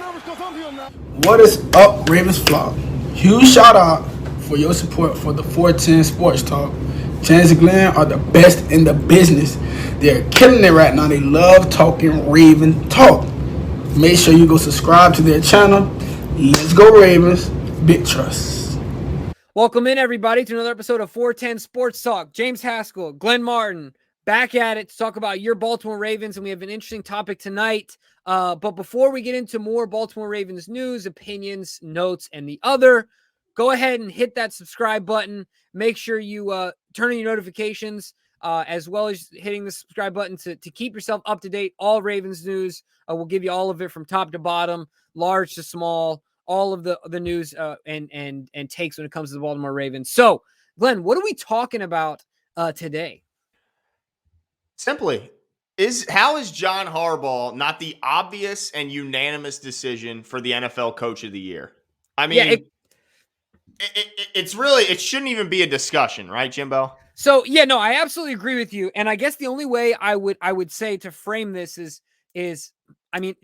What is up, Ravens flock? Huge shout out for your support for the 410 Sports Talk. James and Glenn are the best in the business. They're killing it right now. They love talking Raven talk. Make sure you go subscribe to their channel. Let's go Ravens. Big trust. Welcome in, everybody, to another episode of 410 Sports Talk. James Haskell, Glenn Martin, back at it to talk about your Baltimore Ravens, and we have an interesting topic tonight. But before we get into more Baltimore Ravens news, opinions, notes, and the other, go ahead and hit that subscribe button. Make sure you turn on your notifications, as well as hitting the subscribe button to keep yourself up to date. All Ravens news, we'll give you all of it from top to bottom, large to small, all of the news and takes when it comes to the Baltimore Ravens. So, Glenn, what are we talking about today? Simply, how is John Harbaugh not the obvious and unanimous decision for the NFL Coach of the Year? I mean, it shouldn't even be a discussion, right, Jimbo? So, I absolutely agree with you. And I guess the only way I would say to frame this is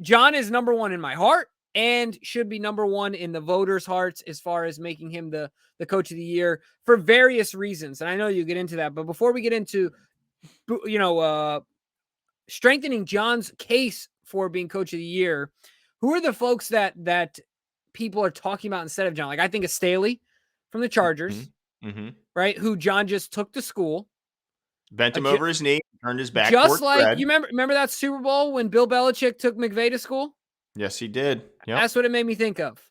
John is number one in my heart and should be number one in the voters' hearts as far as making him the Coach of the Year for various reasons. And I know you get into that, but before we get into strengthening John's case for being Coach of the Year, who are the folks that people are talking about instead of John? Like, I think of Staley from the Chargers, right? Who John just took to school, bent him over his knee, turned his back, just like bread. You remember that Super Bowl when Bill Belichick took McVay to school? Yes, he did. Yep. That's what it made me think of.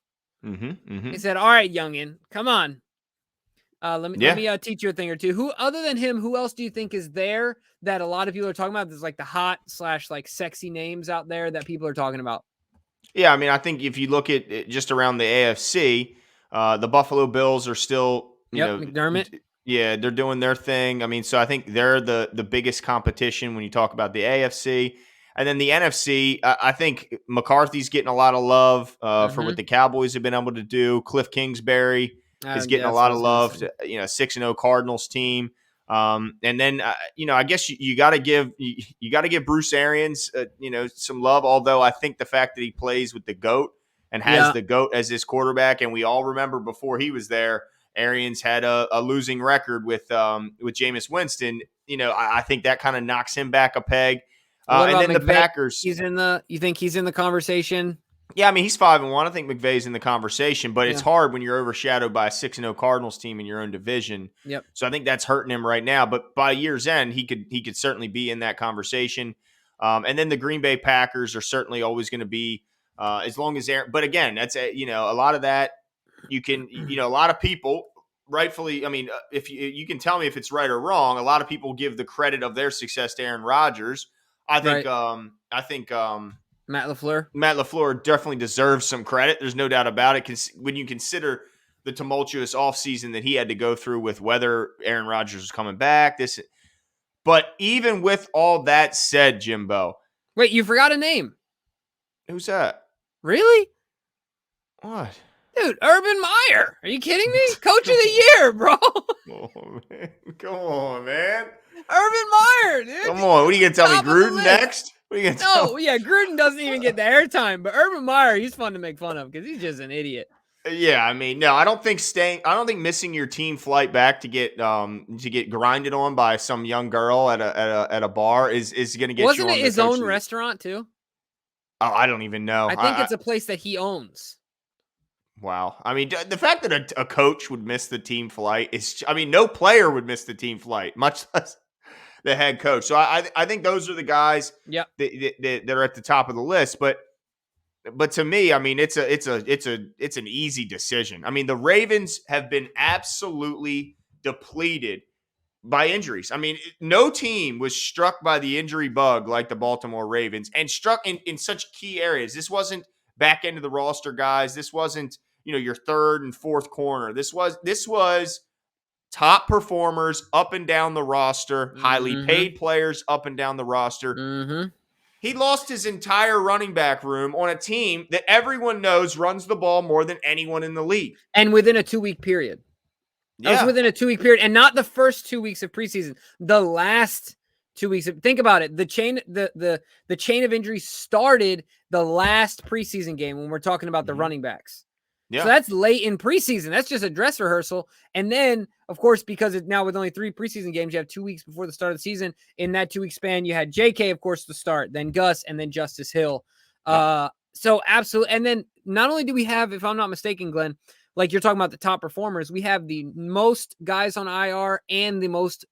He said, "All right, youngin, come on. Let me teach you a thing or two." Who other than him? Who else do you think is there that a lot of people are talking about? There's like the hot / like sexy names out there that people are talking about. Yeah, I mean, I think if you look at it just around the AFC, the Buffalo Bills are still, McDermott. Yeah, they're doing their thing. I mean, so I think they're the biggest competition when you talk about the AFC. And then the NFC, I think McCarthy's getting a lot of love for what the Cowboys have been able to do. Cliff Kingsbury is getting a lot of love. 6-0 Cardinals team. And then I guess you got to give Bruce Arians some love. Although I think the fact that he plays with the GOAT and has the GOAT as his quarterback, and we all remember before he was there, Arians had a losing record with Jameis Winston. I think that kind of knocks him back a peg. And then McVay, the Packers. You think he's in the conversation? Yeah, I mean, he's 5-1. I think McVay's in the conversation, but it's hard when you're overshadowed by a 6-0 Cardinals team in your own division. Yep. So I think that's hurting him right now. But by year's end, he could certainly be in that conversation. And then the Green Bay Packers are certainly always going to be as long as Aaron. But again, that's a lot of that. You can a lot of people rightfully. I mean, if you can tell me if it's right or wrong, a lot of people give the credit of their success to Aaron Rodgers. I think Matt LaFleur definitely deserves some credit. There's no doubt about it. When you consider the tumultuous offseason that he had to go through with whether Aaron Rodgers was coming back, but even with all that said, Jimbo. Wait, you forgot a name. Who's that? Really? What? Dude, Urban Meyer. Are you kidding me? Coach of the Year, bro. Come on, man. Urban Meyer, dude. Come on. What are you going to tell me? Gruden next? Gruden doesn't even get the airtime, but Urban Meyer, he's fun to make fun of because he's just an idiot. Yeah, I mean, no, I don't think missing your team flight back to get grinded on by some young girl at a bar is going to get Wasn't you on it his own restaurant too? Oh, I don't even know. I think it's a place that he owns. Wow. I mean, the fact that a coach would miss the team flight is, no player would miss the team flight, much less the head coach. So I think those are the guys that are at the top of the list. But to me, I mean, it's an easy decision. I mean, the Ravens have been absolutely depleted by injuries. I mean, no team was struck by the injury bug like the Baltimore Ravens, and struck in such key areas. This wasn't back end of the roster guys. This wasn't, your third and fourth corner. This was top performers up and down the roster, highly paid players up and down the roster. He lost his entire running back room on a team that everyone knows runs the ball more than anyone in the league. And within a 2-week period. That was within a 2-week period, and not the first 2 weeks of preseason. The last 2 weeks. Think about it. The chain of injuries started the last preseason game when we're talking about the running backs. Yeah. So that's late in preseason. That's just a dress rehearsal. And then, of course, because it's now with only 3 preseason games, you have 2 weeks before the start of the season. In that 2 week span, you had JK, of course, to start, then Gus, and then Justice Hill. So absolutely. And then not only do we have, if I'm not mistaken, Glenn, like you're talking about the top performers, we have the most guys on IR and the most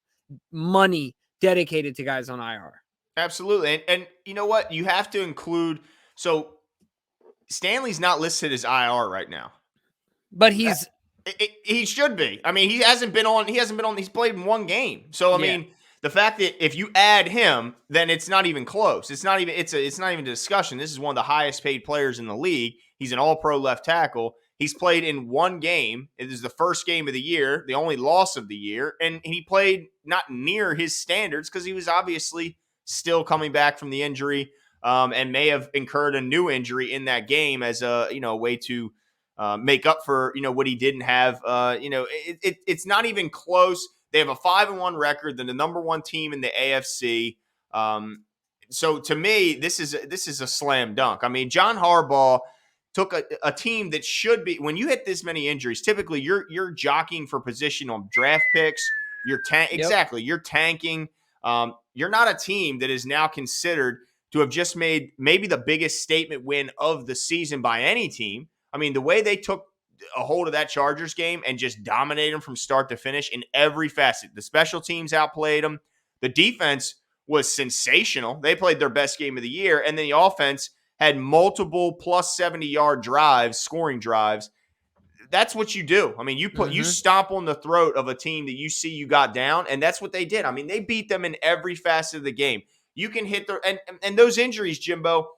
money dedicated to guys on IR. Absolutely. And you know what? You have to include, so Stanley's not listed as IR right now. But he should be. I mean, he hasn't been on, he's played in 1 game. So, I mean, the fact that if you add him, then it's not even close. It's not even a discussion. This is one of the highest paid players in the league. He's an all-pro left tackle. He's played in 1 game. It is the first game of the year, the only loss of the year. And he played not near his standards because he was obviously still coming back from the injury and may have incurred a new injury in that game as a way to make up for what he didn't have. It's not even close. They have a 5-1 record. They're the number 1 team in the AFC. So to me, this is a slam dunk. I mean, John Harbaugh took a team that should be, when you hit this many injuries, typically you're jockeying for position on draft picks. Exactly. You're tanking. You're not a team that is now considered to have just made maybe the biggest statement win of the season by any team. I mean, the way they took a hold of that Chargers game and just dominated them from start to finish in every facet. The special teams outplayed them. The defense was sensational. They played their best game of the year. And then the offense had multiple plus 70-yard drives, scoring drives. That's what you do. I mean, you stomp on the throat of a team that you see you got down, and that's what they did. I mean, they beat them in every facet of the game. You can hit and those injuries, Jimbo,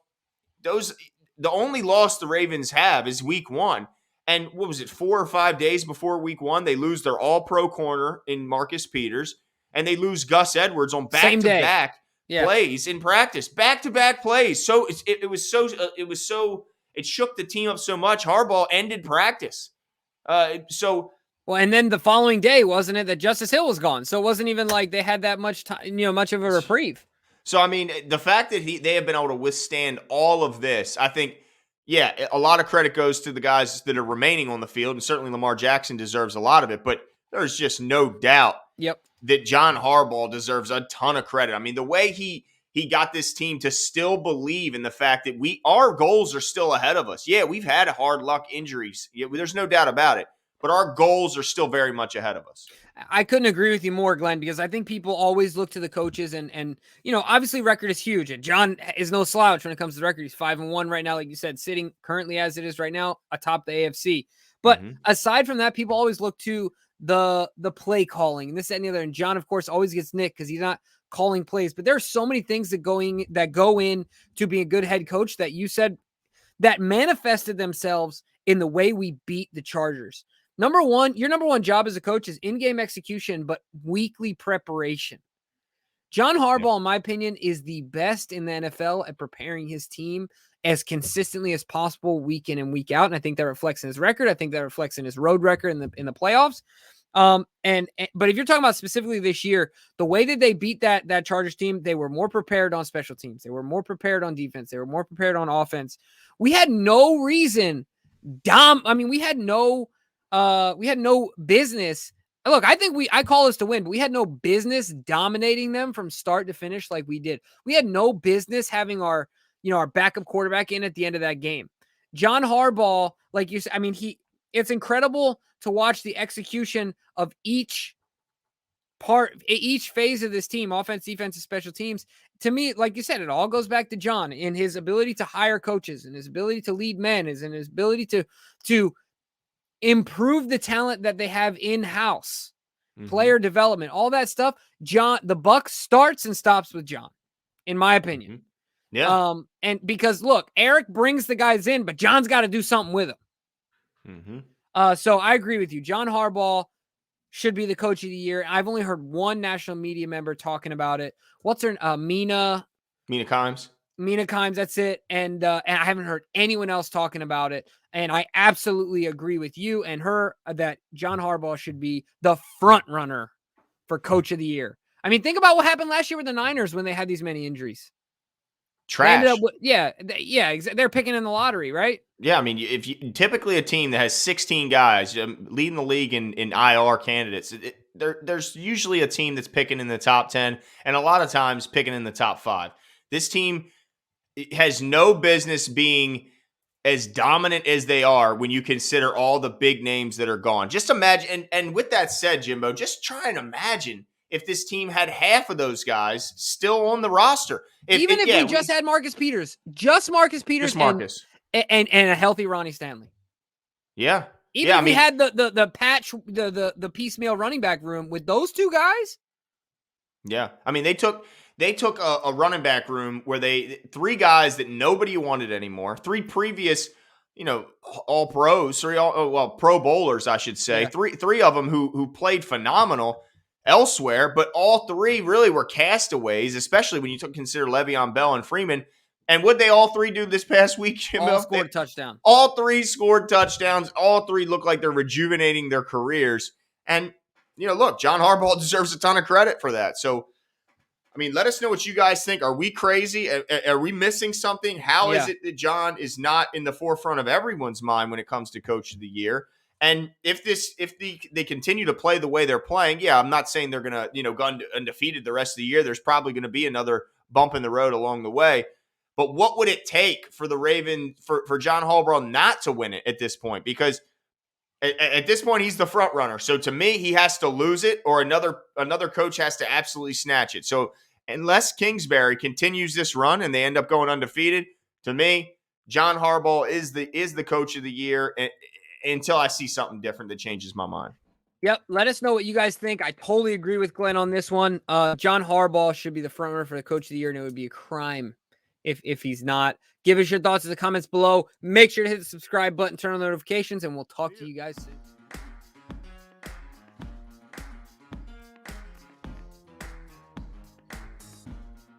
the only loss the Ravens have is week 1. And what was it, 4 or 5 days before week 1, they lose their all-pro corner in Marcus Peters, and they lose Gus Edwards on back-to-back plays in practice. Back-to-back plays. So it shook the team up so much. Harbaugh ended practice. And then the following day, wasn't it, that Justice Hill was gone? So it wasn't even like they had that much time, much of a reprieve. So, I mean, the fact that they have been able to withstand all of this, I think, a lot of credit goes to the guys that are remaining on the field, and certainly Lamar Jackson deserves a lot of it, but there's just no doubt that John Harbaugh deserves a ton of credit. I mean, the way he got this team to still believe in the fact that our goals are still ahead of us. Yeah, we've had hard luck injuries. Yeah, there's no doubt about it. But our goals are still very much ahead of us. I couldn't agree with you more, Glenn, because I think people always look to the coaches and obviously record is huge. And John is no slouch when it comes to the record. He's 5-1 right now, like you said, sitting currently as it is right now atop the AFC. But aside from that, people always look to the play calling and this, that, and the other. And John, of course, always gets nicked because he's not calling plays. But there are so many things that go in to being a good head coach that you said that manifested themselves in the way we beat the Chargers. Your number one job as a coach is in-game execution, but weekly preparation. John Harbaugh, in my opinion, is the best in the NFL at preparing his team as consistently as possible week in and week out. And I think that reflects in his record. I think that reflects in his road record in the playoffs. But if you're talking about specifically this year, the way that they beat that Chargers team, they were more prepared on special teams. They were more prepared on defense. They were more prepared on offense. We had no reason. We had no business. Look, I think I call this to win, but we had no business dominating them from start to finish like we did. We had no business having our backup quarterback in at the end of that game. John Harbaugh, like you said, it's incredible to watch the execution of each phase of this team, offense, defense, and special teams. To me, like you said, it all goes back to John and his ability to hire coaches and his ability to lead men and his ability to improve the talent that they have in-house, player development, all that stuff. John, the buck starts and stops with John, in my opinion. Yeah. And because look, Eric brings the guys in, but John's got to do something with them. So I agree with you. John Harbaugh should be the coach of the year. I've only heard one national media member talking about it. What's her Mina Kimes? Mina Kimes, that's it. And I haven't heard anyone else talking about it. And I absolutely agree with you and her that John Harbaugh should be the front runner for coach of the year. I mean, think about what happened last year with the Niners when they had these many injuries. Trash. They ended up with, they're picking in the lottery, right? Yeah, I mean, if you typically a team that has 16 guys leading the league in IR candidates, there's usually a team that's picking in the top 10, and a lot of times picking in the top 5. This team has no business being as dominant as they are when you consider all the big names that are gone. Just imagine, and with that said, Jimbo, just try and imagine if this team had half of those guys still on the roster. Even if they just had Marcus Peters, just Marcus Peters, and a healthy Ronnie Stanley. Yeah. Even if we had the patch, the piecemeal running back room with those two guys. Yeah. I mean, they took a running back room where 3 guys that nobody wanted anymore, 3 previous, all pros, Pro Bowlers, I should say. Yeah. 3 of them who played phenomenal elsewhere, but all 3 really were castaways, especially when you consider Le'Veon Bell and Freeman. And what they all 3 do this past week, Jimbo? All scored a touchdown. All 3 scored touchdowns. All 3 look like they're rejuvenating their careers. And, look, John Harbaugh deserves a ton of credit for that. So, I mean, let us know what you guys think. Are we crazy? Are we missing something? How is it that John is not in the forefront of everyone's mind when it comes to Coach of the Year? And if they continue to play the way they're playing, I'm not saying they're going to, go undefeated the rest of the year. There's probably going to be another bump in the road along the way. But what would it take for the for John Harbaugh not to win it at this point? Because at this point, he's the front runner. So to me, he has to lose it, or another coach has to absolutely snatch it. So unless Kingsbury continues this run and they end up going undefeated, to me, John Harbaugh is the Coach of the Year until I see something different that changes my mind. Yep. Let us know what you guys think. I totally agree with Glenn on this one. John Harbaugh should be the front runner for the Coach of the Year, and it would be a crime if he's not. Give us your thoughts in the comments below. Make sure to hit the subscribe button, turn on notifications, and we'll talk to you guys soon.